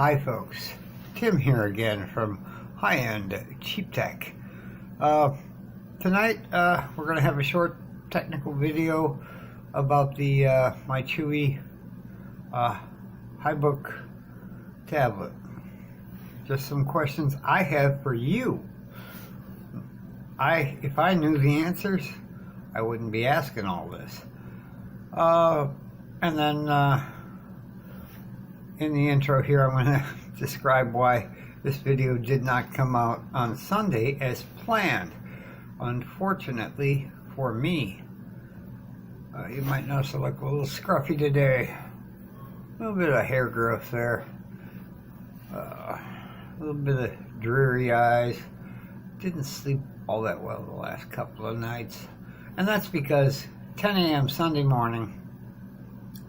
Hi folks, Tim here again from High-End Cheap Tech. Tonight we're going to have a short technical video about the my Chuwi HiBook tablet. Just some questions I have for you. If I knew the answers, I wouldn't be asking all this. And then in the intro here, I'm going to describe why this video did not come out on Sunday as planned. Unfortunately for me, you might notice I look a little scruffy today. A little bit of hair growth there. A little bit of dreary eyes. Didn't sleep all that well the last couple of nights. And that's because 10 a.m. Sunday morning,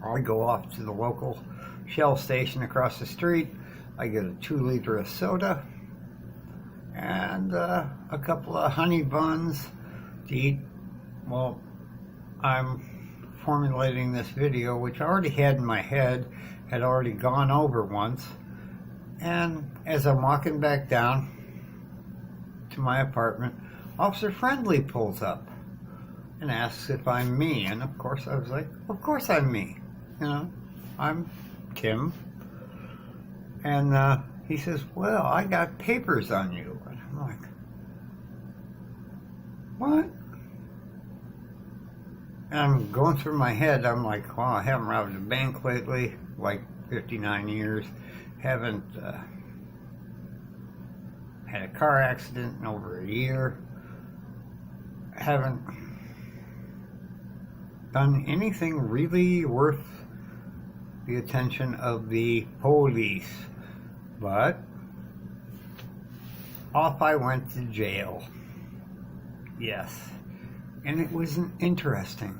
I go off to the local Shell station across the street. I get a 2-liter of soda and a couple of honey buns to eat. Well, I'm formulating this video, which I already had in my head, had already gone over once. And as I'm walking back down to my apartment, Officer Friendly pulls up and asks if I'm me. And of course I was like, of course I'm me. You know, I'm Tim. And he says, well, I got papers on you. And I'm like, what? And I'm going through my head, I'm like, well, I haven't robbed a bank lately, like 59 years. Haven't had a car accident in over a year. Haven't done anything really worth the attention of the police. But off I went to jail. Yes. And it was an interesting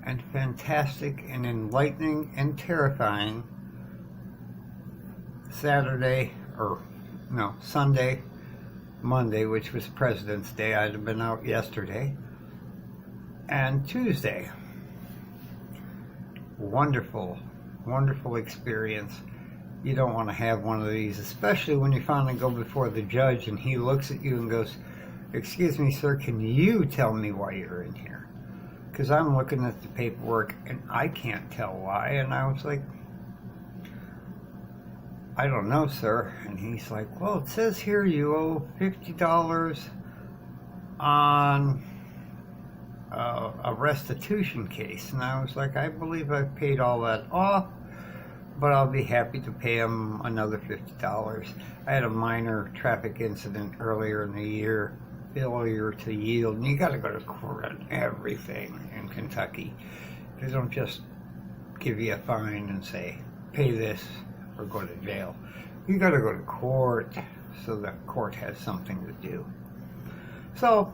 and fantastic and enlightening and terrifying Sunday, Monday, which was President's Day. I'd have been out yesterday. And Tuesday. Wonderful experience. You don't want to have one of these, especially when you finally go before the judge and he looks at you and goes, excuse me, sir, can you tell me why you're in here? Because I'm looking at the paperwork and I can't tell why. And I was like, I don't know, sir. And he's like, well, it says here you owe $50 on a restitution case. And I was like, I believe I've paid all that off, but I'll be happy to pay him another $50. I had a minor traffic incident earlier in the year, failure to yield, and you got to go to court on everything in Kentucky. They don't just give you a fine and say, pay this or go to jail. You got to go to court so that court has something to do. So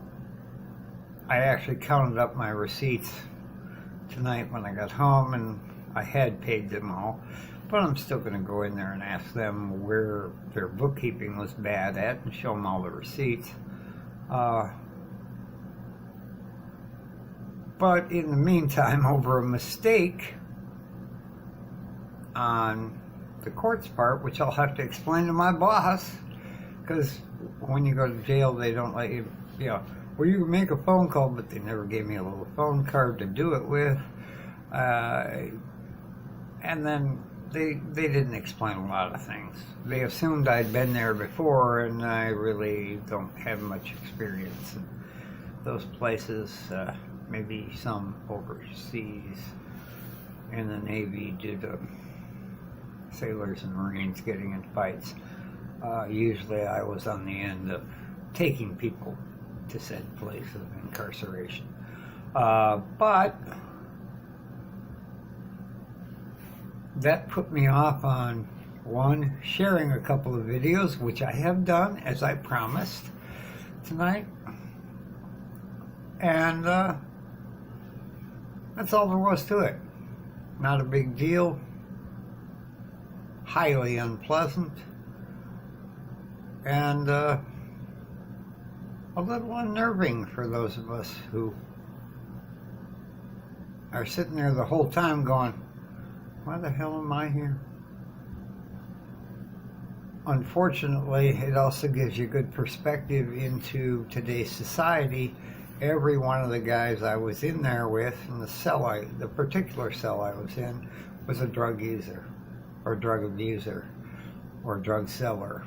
I actually counted up my receipts tonight when I got home, and I had paid them all, but I'm still going to go in there and ask them where their bookkeeping was bad at and show them all the receipts. But in the meantime, over a mistake on the court's part, which I'll have to explain to my boss, because when you go to jail, they don't let you, well, you can make a phone call, but they never gave me a little phone card to do it with. And then they didn't explain a lot of things. They assumed I'd been there before, and I really don't have much experience in those places. Maybe some overseas in the Navy due to sailors and Marines getting in fights. Usually I was on the end of taking people to said place of incarceration. But that put me off on, one, sharing a couple of videos, which I have done, as I promised, tonight. And that's all there was to it. Not a big deal. Highly unpleasant. And a little unnerving for those of us who are sitting there the whole time going, why the hell am I here? unfortunately, it also gives you good perspective into today's society. Every one of the guys I was in there with, in the particular cell I was in, was a drug user, or drug abuser, or drug seller.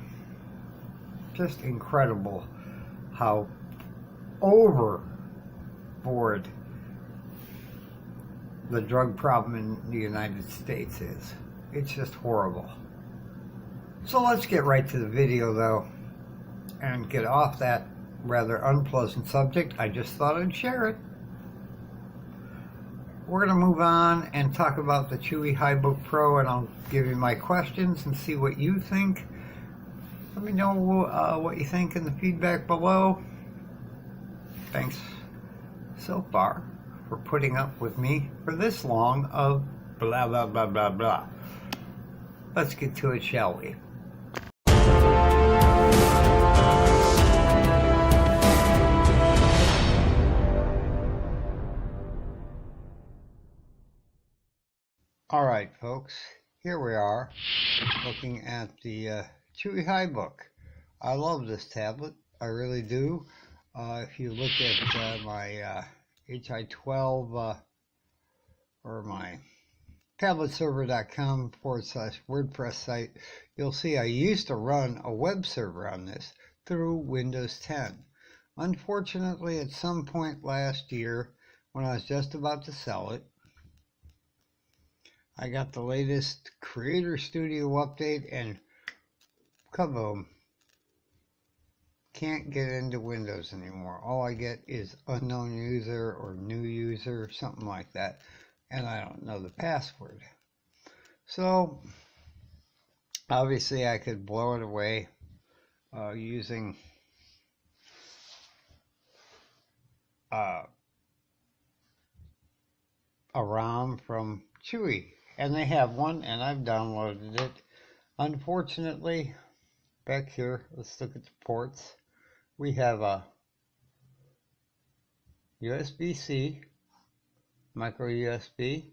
Just incredible how overboard the drug problem in the United States is. It's just horrible. So let's get right to the video though, and get off that rather unpleasant subject. I just thought I'd share it. We're going to move on and talk about the Chuwi HiBook Pro, and I'll give you my questions and see what you think. Let me know what you think in the feedback below. Thanks so far for putting up with me for this long of blah blah blah blah blah. Let's get to it, shall we? All right, folks, here we are looking at the Chuwi HiBook. I love this tablet, I really do. If you look at my hi12 or my tabletserver.com/WordPress site, you'll see I used to run a web server on this through Windows 10. Unfortunately, at some point last year, when I was just about to sell it, I got the latest Creator Studio update and kaboom. Can't get into Windows anymore. All I get is unknown user or new user, something like that. And I don't know the password. So, obviously I could blow it away using a ROM from Chuwi. And they have one, and I've downloaded it. Unfortunately, back here, let's look at the ports. We have a USB-C, micro USB,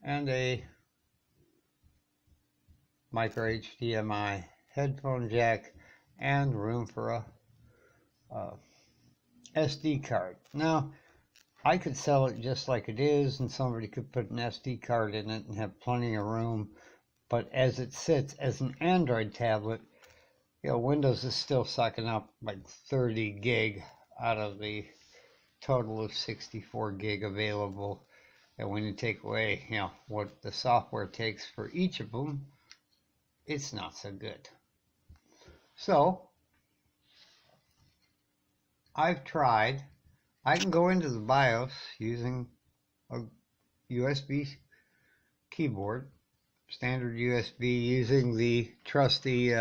and a micro HDMI headphone jack, and room for a SD card. Now, I could sell it just like it is, and somebody could put an SD card in it and have plenty of room. But as it sits as an Android tablet, Windows is still sucking up like 30 gig out of the total of 64 gig available. And when you take away, what the software takes for each of them, it's not so good. So, I've tried. I can go into the BIOS using a USB keyboard, standard USB, using the trusty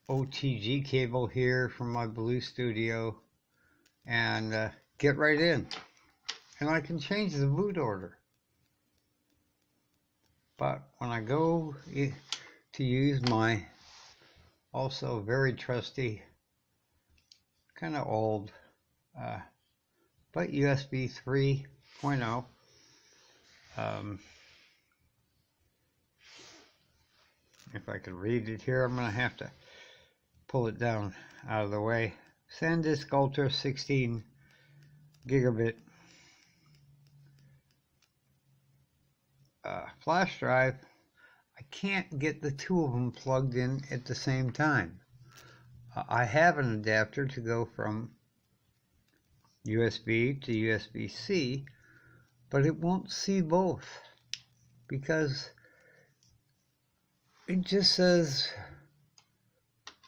OTG cable here from my Blue Studio, and get right in. And I can change the boot order. But when I go to use my also very trusty, kind of old, but USB 3.0. If I could read it here, I'm going to have to pull it down out of the way. SanDisk Ultra 16 gigabit flash drive. I can't get the two of them plugged in at the same time. I have an adapter to go from USB to USB-C, but it won't see both because it just says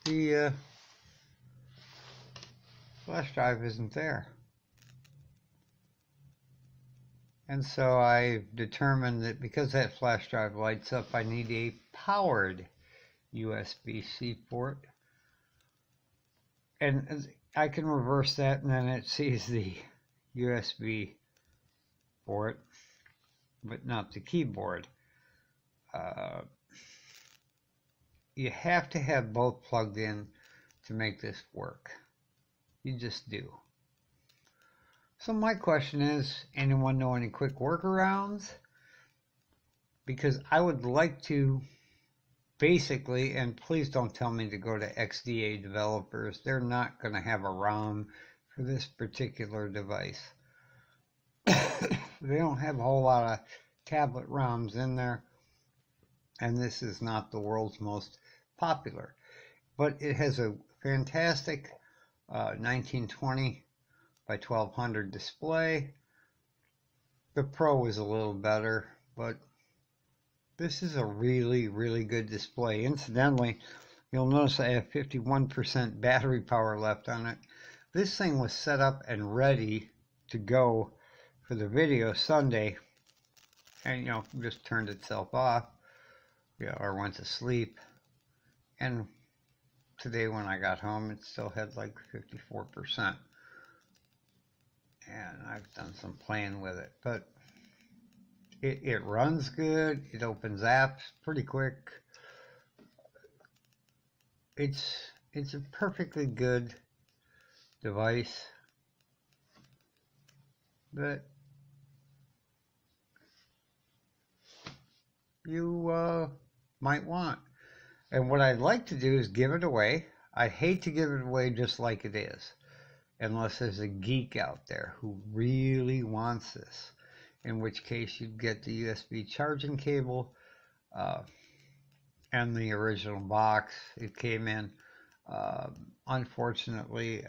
the flash drive isn't there. And so I determined that because that flash drive lights up, I need a powered USB-C port. And I can reverse that, and then it sees the USB port, but not the keyboard. You have to have both plugged in to make this work. You just do. So my question is, anyone know any quick workarounds? Because I would like to basically, and please don't tell me to go to XDA developers. They're not going to have a ROM for this particular device. They don't have a whole lot of tablet ROMs in there, and this is not the world's most popular. But it has a fantastic 1920 by 1200 display. The Pro is a little better, but this is a really, really good display. Incidentally, you'll notice I have 51% battery power left on it. This thing was set up and ready to go for the video Sunday, and just turned itself off, or went to sleep. And today when I got home, it still had like 54%. And I've done some playing with it, but it runs good. It opens apps pretty quick. It's a perfectly good device that you might want. And what I'd like to do is give it away. I'd hate to give it away just like it is, unless there's a geek out there who really wants this, in which case you'd get the USB charging cable and the original box it came in. Unfortunately,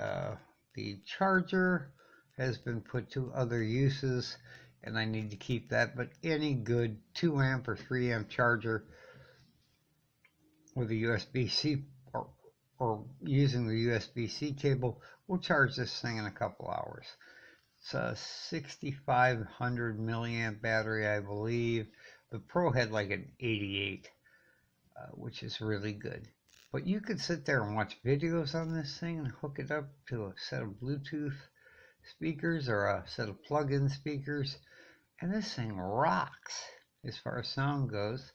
the charger has been put to other uses, and I need to keep that, but any good 2 amp or 3 amp charger with a USB-C or using the USB-C cable will charge this thing in a couple hours. It's a 6,500 milliamp battery, I believe. The Pro had like an 88, which is really good. But you could sit there and watch videos on this thing and hook it up to a set of Bluetooth speakers or a set of plug-in speakers, and this thing rocks as far as sound goes.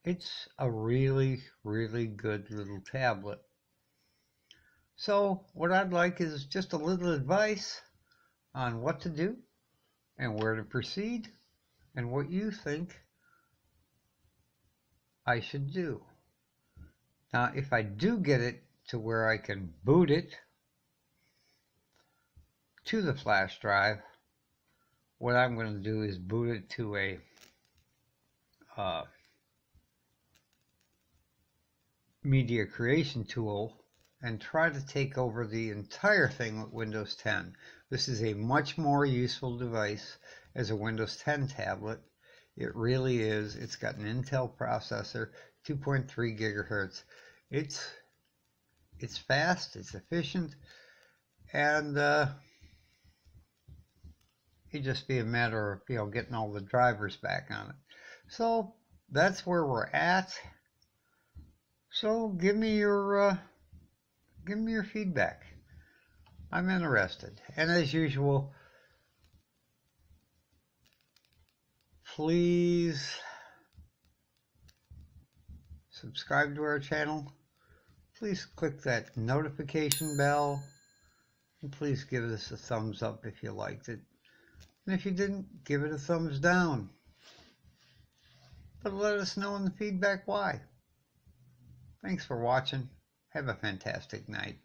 It's a really, really good little tablet. So what I'd like is just a little advice on what to do and where to proceed and what you think I should do. Now, if I do get it to where I can boot it to the flash drive, what I'm going to do is boot it to a media creation tool and try to take over the entire thing with Windows 10. This is a much more useful device as a Windows 10 tablet. It really is. It's got an Intel processor, 2.3 gigahertz. It's fast, it's efficient, and it'd just be a matter of getting all the drivers back on it. So that's where we're at. So give me your feedback. I'm interested. And as usual, please subscribe to our channel. Please click that notification bell. And please give us a thumbs up if you liked it. And if you didn't, give it a thumbs down. But let us know in the feedback why. Thanks for watching. Have a fantastic night.